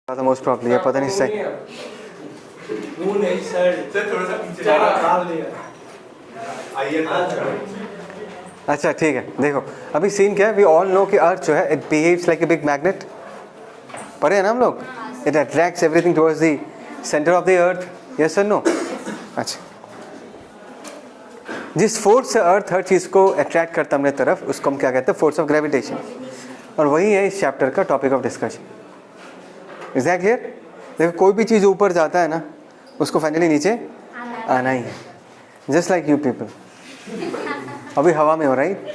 Most probably है, पता नहीं सही। अच्छा ठीक है, देखो अभी सीन क्या है। वी ऑल नो कि अर्थ जो है it behaves like a big magnet. पढ़े हैं ना हम लोग? It attracts everything towards the centre of the earth, yes और नो? अच्छा, जिस फोर्स से अर्थ हर चीज़ को अट्रैक्ट करता है अपने तरफ, उसको हम क्या कहते हैं? Force of gravitation. और वही है इस चैप्टर का topic of discussion. Is that clear? देखो कोई भी चीज़ ऊपर जाता है ना, उसको फाइनली नीचे आना ही है। जस्ट लाइक यू पीपल अभी हवा में हो रहा है,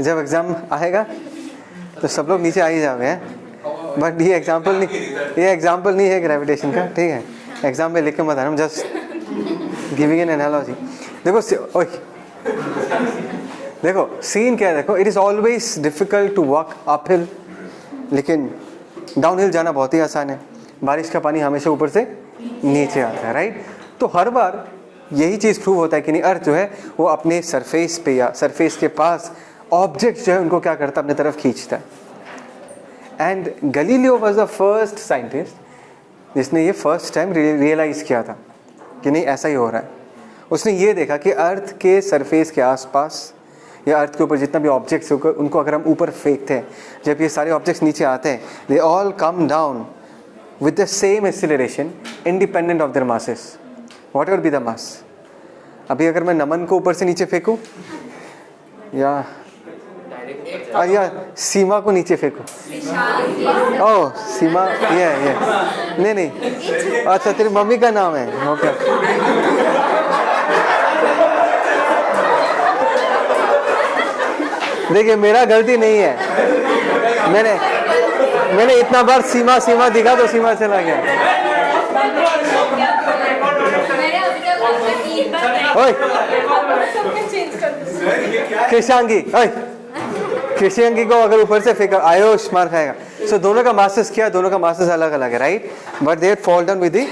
जब एग्ज़ाम आएगा तो सब लोग नीचे आ ही जाओगे हैं। बट ये एग्जाम्पल नहीं है ग्रेविटेशन का, ठीक है? एग्जाम में लिख के मत आना, जस्ट गिविंग एन एनालॉजी। देखो देखो सीन क्या है, देखो it is always difficult to walk up hill, लेकिन डाउन हिल जाना बहुत ही आसान है। बारिश का पानी हमेशा ऊपर से नीचे आता है, राइट? तो हर बार यही चीज़ प्रूव होता है कि नहीं, अर्थ जो है वो अपने सरफेस पे या सरफेस के पास ऑब्जेक्ट जो है उनको क्या करता है? अपने तरफ खींचता है। And Galileo was the first scientist जिसने ये फर्स्ट टाइम रियलाइज़ किया था कि नहीं ऐसा ही हो रहा है। उसने ये देखा कि अर्थ के सरफेस के आसपास या अर्थ के ऊपर जितना भी ऑब्जेक्ट्स होकर उनको अगर हम ऊपर फेंकते हैं, जब ये सारे ऑब्जेक्ट्स नीचे आते हैं, they all come down with the same acceleration independent of their masses, what ever be the mass. अभी अगर मैं नमन को ऊपर से नीचे फेंकूँ या सीमा को नीचे फेंकूँ, ओह सीमा, ये नहीं, अच्छा तेरी मम्मी का नाम है, ओके। देखिए मेरा गलती नहीं है, मैंने इतना बार सीमा दिखा तो सीमा चला गया। ओए कृषियांगी को अगर ऊपर से फेंका, आयुष मार खाएगा। सो दोनों का मासेस क्या है? दोनों का मासेस अलग अलग है, right? But they fall down with the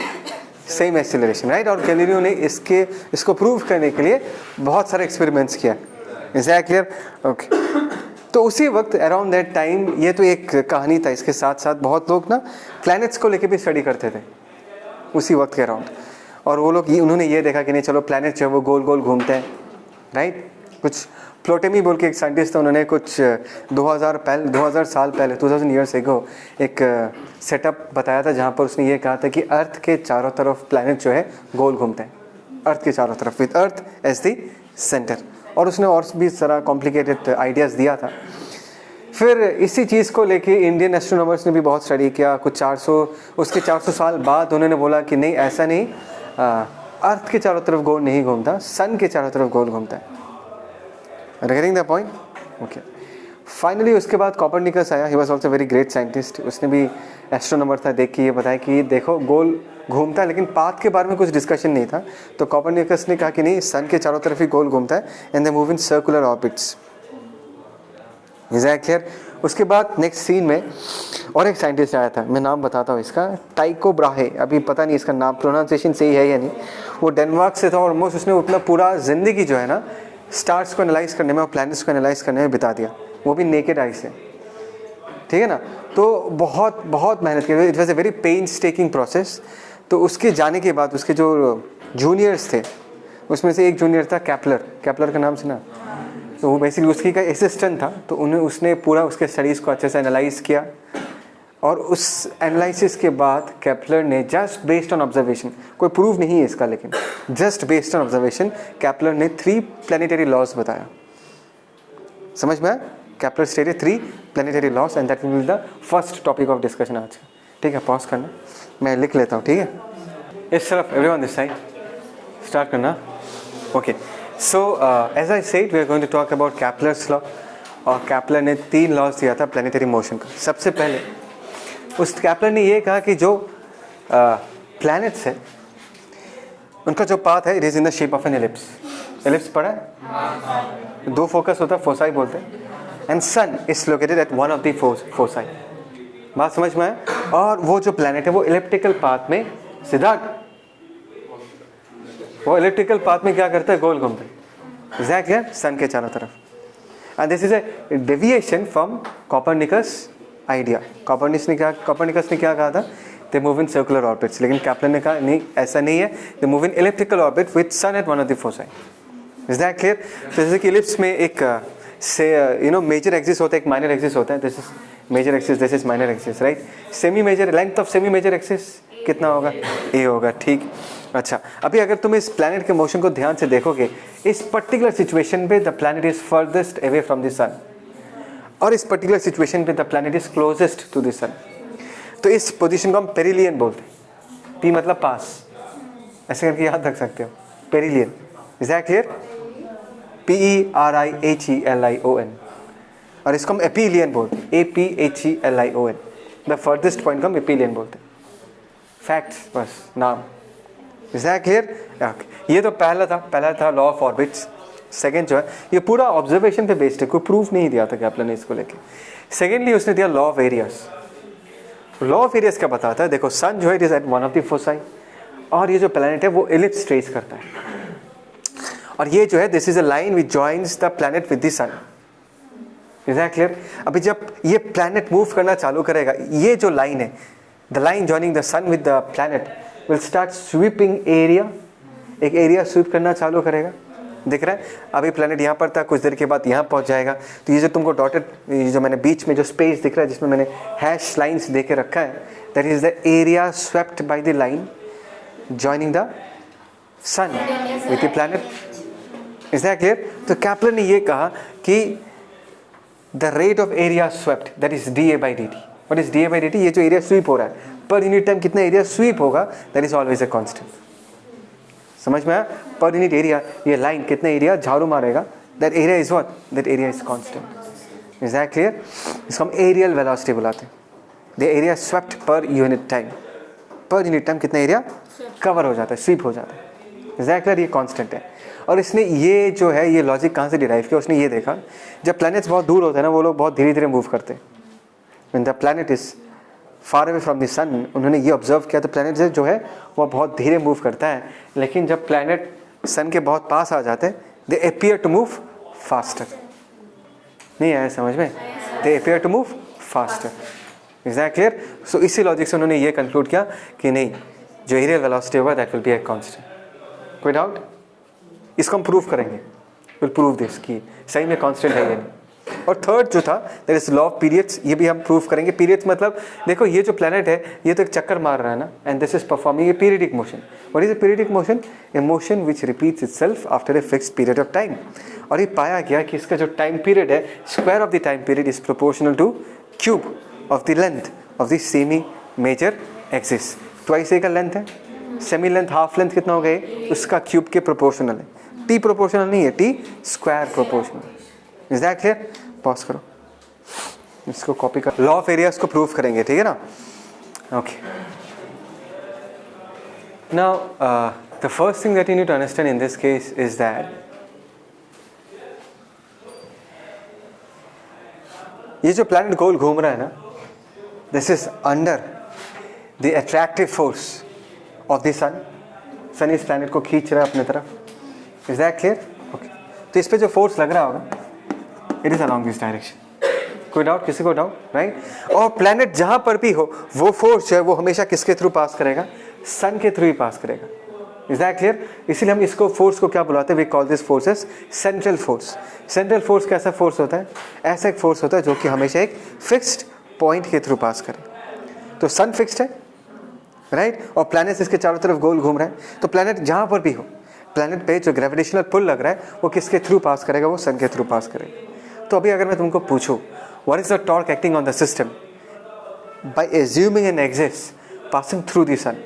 same acceleration, right? और गैलीलियो ने इसको प्रूव करने के लिए बहुत सारे एक्सपेरिमेंट्स किया। Is that clear? ओके। तो उसी वक्त अराउंड दैट टाइम, ये तो एक कहानी था, इसके साथ साथ बहुत लोग ना प्लैनेट्स को लेके भी स्टडी करते थे उसी वक्त के अराउंड। और वो लोग उन्होंने ये देखा कि नहीं चलो प्लैनेट जो है वो गोल गोल घूमते हैं, राइट? कुछ प्लोटेमी बोल के एक साइंटिस्ट था, उन्होंने कुछ 2000 साल पहले 2000 ईयर्स एगो एक सेटअप बताया था जहाँ पर उसने ये कहा था कि अर्थ के चारों तरफ प्लैनेट जो है गोल घूमते हैं, अर्थ के चारों तरफ, with earth as the centre. और उसने और भी सारा कॉम्प्लिकेटेड आइडियाज़ दिया था। फिर इसी चीज़ को लेके इंडियन एस्ट्रोनॉमर्स ने भी बहुत स्टडी किया। कुछ 400 साल बाद उन्होंने बोला कि नहीं ऐसा नहीं, अर्थ के चारों तरफ गोल नहीं घूमता, सन के चारों तरफ गोल घूमता है। Getting the point? Okay. Finally उसके बाद कोपरनिकस आया। He was also very great scientist. उसने भी एस्ट्रोनॉमर था, देख के ये बताया कि देखो गोल घूमता है, लेकिन पाथ के बारे में कुछ डिस्कशन नहीं था। तो कोपरनिकस ने कहा कि नहीं, सन के चारों तरफ ही गोल घूमता है and they move in circular orbits. Is that clear? उसके बाद नेक्स्ट सीन में और एक साइंटिस्ट आया था, मैं नाम बताता हूँ इसका, टाइको ब्राहे। अभी पता नहीं इसका नाम प्रोनाउंसिएशन सही है या नहीं। वो डेनमार्क से था। ऑलमोस्ट उसने उतना पूरा ज़िंदगी जो है ना स्टार्स को एनालाइज करने में और प्लैनेट्स को एनालाइज करने में बिता दिया, वो भी नेकेड आई से, ठीक है ना? तो बहुत मेहनत की। It was a very painstaking process. तो उसके जाने के बाद उसके जो जूनियर्स थे, उसमें से एक जूनियर था कैप्लर का नाम सुना? तो वो बेसिकली उसकी का असिस्टेंट था। तो उसने पूरा उसके स्टडीज़ को अच्छे से एनालाइज किया। और उस एनालिसिस के बाद केपलर ने जस्ट बेस्ड ऑन ऑब्जर्वेशन, कोई प्रूव नहीं है इसका, लेकिन just based on observation Kepler ने 3 प्लैनेटरी लॉज बताया। समझ में आया? Kepler stated 3 planetary laws and that will be the first topic of discussion आज का। ठीक है, पॉज करना, मैं लिख लेता हूँ, ठीक है? इस तरफ एवरीवन दिस साइड स्टार्ट करना। Okay, so as I said we are going to talk about Kepler's law. और केपलर ने 3 लॉज दिया था प्लैनेटरी मोशन का। सबसे पहले उस केपलर ने ये कहा कि जो प्लैनेट्स है उनका जो पाथ है it is in the shape of an ellipse. Ellipse पढ़ा है? 2 फोकस होता है, फोसाई बोलते हैं। And sun is located at one of the foci. बात समझ में आए? और वो जो प्लैनेट है वो इलिप्टिकल पाथ में, सिद्धार्थ, वो इलिप्टिकल पाथ में क्या करता है? गोल घूमता है। एग्जैक्टली सन के चारों तरफ। And this is a deviation from Copernicus idea. Copernicus ने क्या कहा था, they move in circular orbits, लेकिन कैप्लन ने कहा नहीं ऐसा नहीं है, they move in elliptical orbit with sun at one of the foci. Is that clear? तो जैसे कि इलिप्स में एक से मेजर एक्सिस होता है, एक माइनर एक्सिस होता है, this is major axis, this is minor axis, right. Semi major, length of semi major axis कितना होगा, ए होगा, ठीक। अच्छा, अभी अगर तुम इस प्लैनेट के मोशन को ध्यान से देखोगे, इस पर्टिकुलर सिचुएशन पे the planet is farthest away from the sun, और इस पर्टिकुलर सिचुएशन पे the planet is closest to the sun. तो इस पोजीशन को हम पेरिलियन बोलते हैं। पी मतलब पास, ऐसे करके याद रख सकते हो, perihelion. Is that clear? PERIHELION। और इसको हम एपीलियन बोलते हैं, APHELION। द फर्देस्ट पॉइंट को हम एपीलियन बोलते हैं। फैक्ट्स, बस नाम। Is that clear? ये तो पहला था लॉ ऑफ ऑर्बिट्स। सेकेंड जो है ये पूरा ऑब्जर्वेशन पे बेस्ड है, कोई प्रूफ नहीं दिया था कैप्लन ने इसको लेके। सेकेंडली उसने दिया law of areas. Law of areas क्या बताता है, देखो सन जो है it is at one of the foci, और ये जो प्लैनेट है वो इलिप्स ट्रेस करता है, और ये जो है this is a line which joins the planet with the sun. Is that clear? अभी जब ये प्लैनेट मूव करना चालू करेगा, ये जो लाइन है, the line joining the sun with the planet will start sweeping area, एक एरिया स्वीप करना चालू करेगा। दिख रहा है? अभी प्लैनेट यहाँ पर था, कुछ देर के बाद यहाँ पहुँच जाएगा। तो ये जो तुमको डॉटेड, ये जो मैंने बीच में जो स्पेस दिख रहा है जिसमें मैंने हैश लाइन्स दे के रखा है, that is the area swept by the line joining the sun with the planet. Is that clear? तो कैप्लन ने ये कहा कि the rate of area swept that is dA/dt। What is dA/dt? ये जो एरिया स्वीप हो रहा है पर यूनिट टाइम कितना एरिया स्वीप होगा, that is always a constant. समझ में आया? पर यूनिट एरिया, ये लाइन कितना एरिया झाड़ू मारेगा, that area is what, that area is constant. Is that clear? इसको हम एरियल वेलोसिटी बुलाते हैं। The area swept per unit time, per unit time कितना एरिया कवर हो जाता है, स्वीप हो जाता है। Is that clear? ये कांस्टेंट है। और इसने ये जो है ये लॉजिक कहाँ से डिराइव किया, उसने ये देखा जब प्लैनेट्स बहुत दूर होते हैं ना, वो लोग बहुत धीरे धीरे मूव करते हैं। When the planet is far away from the sun, उन्होंने ये ऑब्जर्व किया तो प्लैनेट जो है वो बहुत धीरे मूव करता है, लेकिन जब प्लैनेट सन के बहुत पास आ जाते हैं they appear to move faster. नहीं आया समझ में? They appear to move faster. Is that clear? So इसी लॉजिक से उन्होंने ये कंक्लूड किया कि नहीं, जो एरियल वेलोसिटी होगा that will B a constant. कोई डाउट? इसको हम प्रूव करेंगे, विल प्रूव दिस कि सही में कांस्टेंट है या नहीं। और थर्ड जो था that is law of periods, ये भी हम प्रूव करेंगे। पीरियड्स मतलब देखो ये जो प्लैनेट है ये तो एक चक्कर मार रहा है ना, and this is performing a periodic motion. What is a periodic motion? A motion which repeats itself after a fixed period of time. और ये पाया गया कि इसका जो टाइम पीरियड है, square of the time period is proportional to cube of the length of the semi major axis. Twice a का length है, सेमी लेंथ हाफ लेंथ कितना हो गए, उसका क्यूब के प्रोपोर्शनल है। टी प्रोपोर्शनल नहीं है, T square proportional. Is that clear? Pause करो, इसको कॉपी कर। लॉ ऑफ एरियाज को प्रूव करेंगे, ठीक है ना? Okay, now the first thing that you need to understand in this case is that ये जो प्लैनेट गोल घूम रहा है ना, this is under the attractive force of the sun. Sun इस प्लैनेट को खींच रहा है अपने तरफ। Is that clear? ओके, तो इस पे जो फोर्स लग रहा होगा it is along this direction. कोई डाउट? किसी को डाउट? राइट? और प्लैनेट जहां पर भी हो वो फोर्स जो है वो हमेशा किसके थ्रू पास करेगा? सन के थ्रू ही पास करेगा। Is that clear? इसीलिए हम इसको फोर्स को क्या बुलाते हैं? We call this force as central force. Central force कैसा फोर्स होता है? ऐसा एक फोर्स होता है जो कि हमेशा एक फिक्स्ड पॉइंट के थ्रू पास करे। तो सन फिक्स्ड है, राइट? और प्लैनेट्स इसके चारों तरफ गोल घूम रहे हैं। तो प्लैनेट जहां पर भी हो, प्लैनेट पे जो ग्रेविटेशनल पुल लग रहा है वो किसके थ्रू पास करेगा? वो सन के थ्रू पास करेगा। तो अभी अगर मैं तुमको पूछूं what is the torque acting on the system by assuming an axis passing through the sun,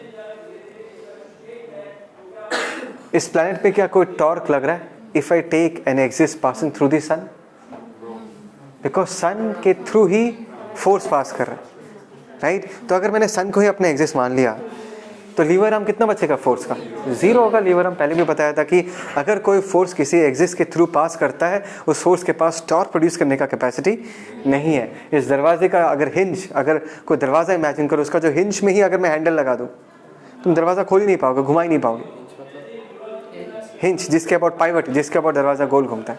इस प्लैनेट पे क्या कोई टॉर्क लग रहा है if I take an axis passing through the sun? Because sun के थ्रू ही फोर्स पास कर रहा है, राइट? तो अगर मैंने सन को ही अपने एक्सिस मान लिया तो लीवर आर्म कितना बचेगा फोर्स का? जीरो होगा लीवर आर्म। पहले भी बताया था कि अगर कोई फोर्स किसी एक्सिस के थ्रू पास करता है उस फोर्स के पास टॉर्क प्रोड्यूस करने का कैपेसिटी नहीं है। इस दरवाजे का अगर हिंज, अगर कोई दरवाज़ा इमेजिन करो, उसका जो हिंज में ही अगर मैं हैंडल लगा दूँ तुम दरवाज़ा खोल ही नहीं पाओगे, घुमा ही नहीं पाओगे। हिंज जिसके अबाउट पाइवट, जिसके अबाउट दरवाज़ा गोल घूमता है,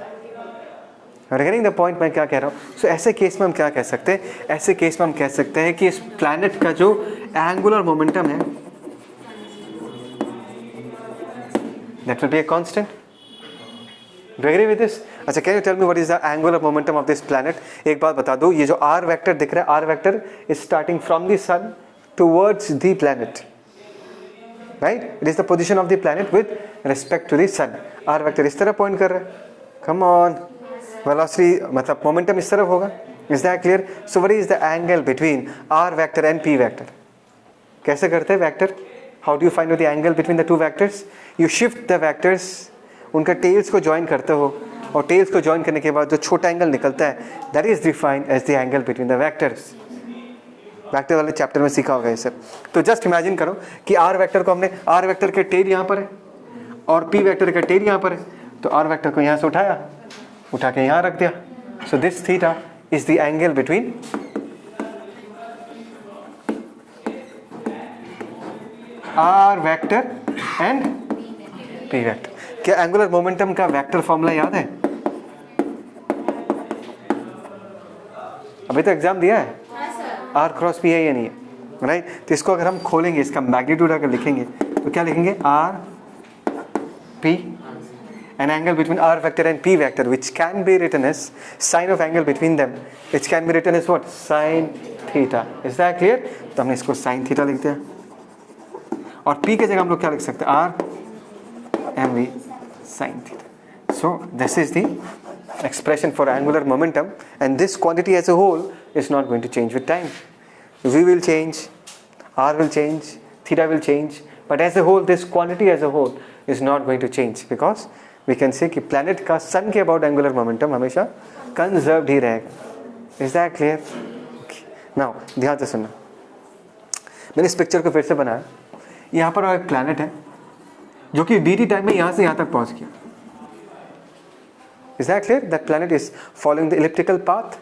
गेटिंग द पॉइंट मैं क्या कह रहा हूँ? सो ऐसे केस में हम क्या कह सकते हैं? ऐसे केस में हम कह सकते हैं कि इस प्लैनेट का जो एंगुलर मोमेंटम है that will be a constant. Do agree with this? अच्छा, can you tell me what is the angular momentum of this planet? एक बात बता दो, ये जो आर वेक्टर दिख रहा है, r vector is starting from the sun towards the planet, right? It is the position of the planet with respect to the sun. R vector इस तरह पॉइंट कर रहा है. कम ऑन, वेलोसिटी मतलब momentum इस तरफ होगा. Is that clear? So what is the angle between r vector and p vector? कैसे करते हैं vector? How do you find the angle between the two vectors? You shift the vectors, उनका tales को join करते हो, और tales को join करने के बाद जो छोटा एंगल निकलता है that is defined as the angle between the vectors. Vector वाले चैप्टर में सीखा होगा ये सब. तो जस्ट इमेजिन करो कि आर वेक्टर को हमने, आर वेक्टर के टेल यहाँ पर है और पी वेक्टर का टेल यहाँ पर है, तो आर वेक्टर को यहाँ से उठा के यहाँ रख दिया. So this theta is the angle between r vector and p vector. क्या एंगुलर मोमेंटम का वेक्टर फॉर्मूला याद है? अभी तो एग्जाम दिया है. आर क्रॉस पी है या नहीं है, राइट? तो इसको अगर हम खोलेंगे, इसका मैग्नीट्यूड अगर लिखेंगे तो क्या लिखेंगे? R P, an angle between r vector and p vector which can be written as sine of angle between them, which can be written as what? Sin theta. Is that clear? तो हमने इसको sin theta लिखते हैं, और p के जगह हम लोग क्या लिख सकते हैं? r mv sin theta. So this is the expression for angular momentum, and this quantity as a whole is not going to change with time. V will change, r will change, theta will change, but as a whole this quantity as a whole is not going to change, because we can say कि planet का sun के about angular momentum हमेशा conserved ही रहेगा. Is that clear? Okay. Now ध्यान से सुनना, मैंने इस पिक्चर को फिर से बनाया. यहाँ पर एक planet है जो कि dt टाइम में यहाँ से यहाँ तक पहुँच गया. Is that clear? That planet is following the elliptical path.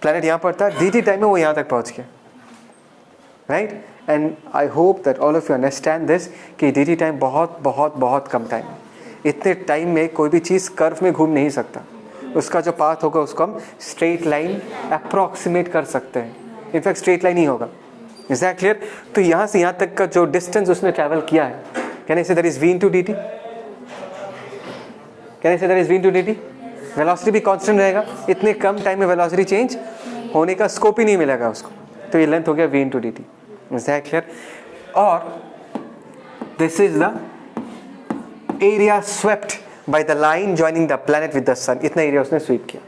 Planet यहाँ पर था, dt टाइम में वो यहाँ तक पहुँच गया, right? And I hope that all of you understand this कि dt टाइम बहुत बहुत बहुत कम टाइम है. इतने टाइम में कोई भी चीज़ कर्व में घूम नहीं सकता. उसका जो पाथ होगा उसको हम स्ट्रेट लाइन अप्रॉक्सीमेट कर सकते हैं. इनफैक्ट स्ट्रेट लाइन ही होगा. Is that clear? तो यहाँ से यहाँ तक का जो डिस्टेंस उसने ट्रैवल किया है, can I say that is v into dt? Can I say that is v into dt? Velocity भी कांस्टेंट रहेगा. इतने कम टाइम में वेलोसिटी चेंज होने का स्कोप ही नहीं मिलेगा उसको. तो ये लेंथ हो गया v into dt. Is that clear? और this is the area swept by the line joining the planet with the sun. इतना एरिया उसने स्वीप किया.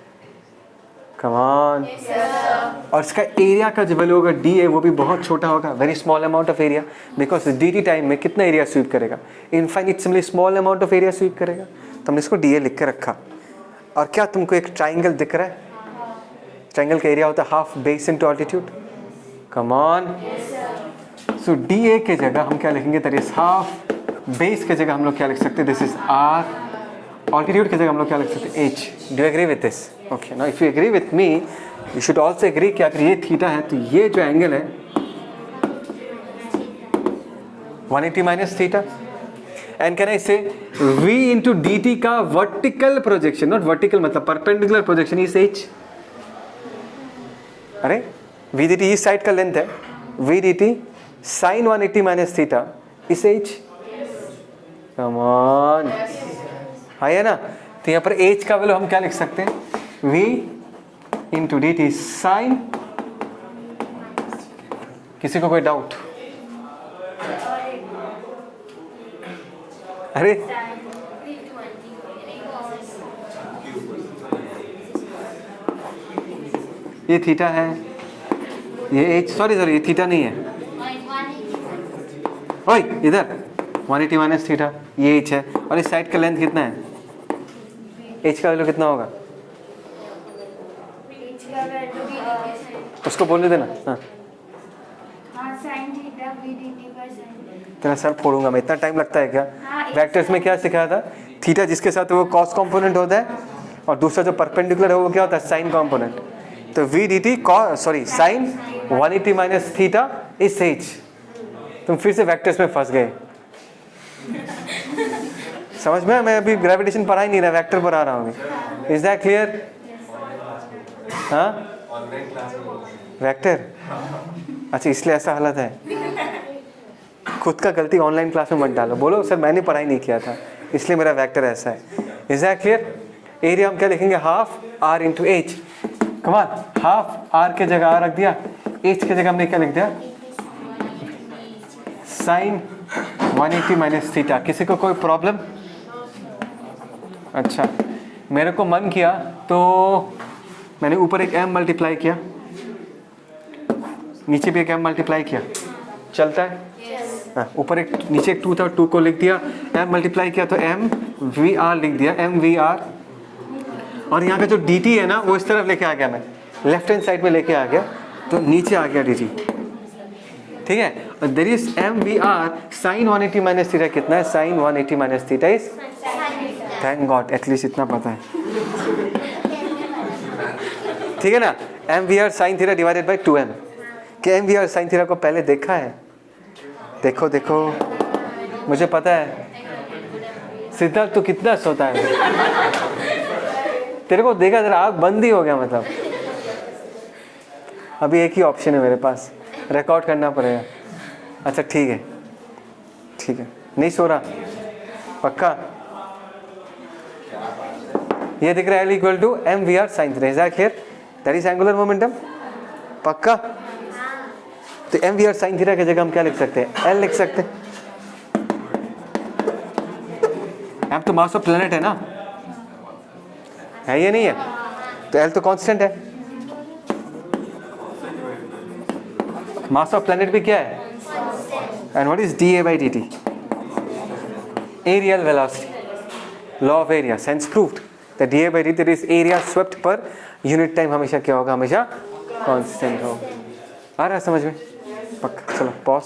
Come on. Yes, sir. और इसका एरिया का जो वैल्यू होगा d है वो भी बहुत छोटा होगा, very small amount of area, because dt time में कितना एरिया स्वीप करेगा? Infinitely small amount of area sweep करेगा. तो हमने इसको da लिख के रखा. और क्या तुमको एक ट्राइंगल दिख रहा है? ट्राइंगल का एरिया होता है half base into altitude. Come on. So da के जगह हम क्या लिखेंगे? That is half. बेस के जगह हम लोग क्या लिख सकते हैं? This is r. ऑल्टीट्यूड की जगह हम लोग क्या लिख सकते हैं? h. Do you agree with this? Okay. Now if you agree with me you should also agree कि अगर ये थीटा है तो ये जो एंगल है 180 minus theta. And can I say v into d t का वर्टिकल प्रोजेक्शन, नॉट वर्टिकल मतलब परपेंडिकुलर प्रोजेक्शन, इज h. अरे v dt इस साइड का लेंथ है, v dt sine 180 minus theta is h. Come on. हाँ है ना? तो यहाँ पर h का वैल्यू हम क्या लिख सकते हैं? v into d t sine. किसी को कोई डाउट? अरे ये थीटा है, ये h, सॉरी ये थीटा नहीं है. ओए इधर 180 माइनस थीटा, ये h है. और इस साइड का लेंथ कितना है? h का वैल्यू कितना होगा? उसको बोलने देना. हाँ तेरा सर फोड़ूंगा मैं. इतना टाइम लगता है क्या? वेक्टर्स में क्या सिखाया था? थीटा जिसके साथ वो कॉस कंपोनेंट होता है और दूसरा जो परपेंडिकुलर है वो क्या होता है? Sign component. तो v dt sorry sine 180 minus theta is h. तुम फिर से वेक्टर्स में फंस गए. समझ में? मैं अभी ग्रेविटेशन पढ़ा ही नहीं रहा, वेक्टर पढ़ा रहा हूँ. Is that clear? हाँ वेक्टर, अच्छा इसलिए ऐसा हालत है। खुद का गलती ऑनलाइन क्लास में मत डालो, बोलो सर मैंने पढ़ाई नहीं किया था इसलिए मेरा वेक्टर ऐसा है। Is that clear? एरिया हम क्या लिखेंगे, हाफ आर इंटू एच। कमाल, हाफ आर के जगह आर रख दिया, एच के जगह हमने क्या लिख दिया, साइन 180 माइनस थीटा। किसी को कोई प्रॉब्लम? अच्छा, मेरे को मन किया तो मैंने ऊपर एक m मल्टीप्लाई किया, नीचे भी एक m मल्टीप्लाई किया, चलता है? हाँ, ऊपर एक नीचे एक 2 था, 2 को लिख दिया, m मल्टीप्लाई किया तो m वी आर लिख दिया, m वी आर। और यहाँ का जो dt है ना वो इस तरफ लेके आ गया, मैं लेफ्ट हैंड साइड पे लेके आ गया तो नीचे आ गया dt, ठीक है। और there is m v r sine 180 minus theta कितना है, sine 180 minus theta is, thank God at least इतना पता है, ठीक है ना। m v r sine theta divided by 2m। कि m v r sine theta को पहले देखा है? देखो देखो, मुझे पता है सिद्धार्थ तो कितना सोता है, तेरे को देखा जरा आग बंद ही हो गया, मतलब अभी एक ही ऑप्शन है मेरे पास, रिकॉर्ड करना पड़ेगा। अच्छा ठीक है ठीक है, नहीं सो रहा पक्का? ये दिख रहा है L equal to m v r sine theta, is that clear? That is angular momentum, पक्का? तो m v r sine theta की जगह हम क्या लिख सकते हैं, L लिख सकते हैं। एम तो मास ऑफ प्लेनेट है ना, है ये नहीं है? तो L तो कांस्टेंट है, मास ऑफ प्लेनेट भी क्या है, and what is dA by dt? Areal velocity, law of area, sense proved that dA by dt is area swept per unit time हमेशा क्या होगा, हमेशा कांस्टेंट होगा। आ रहा है समझ में? पक्का, चलो पॉज।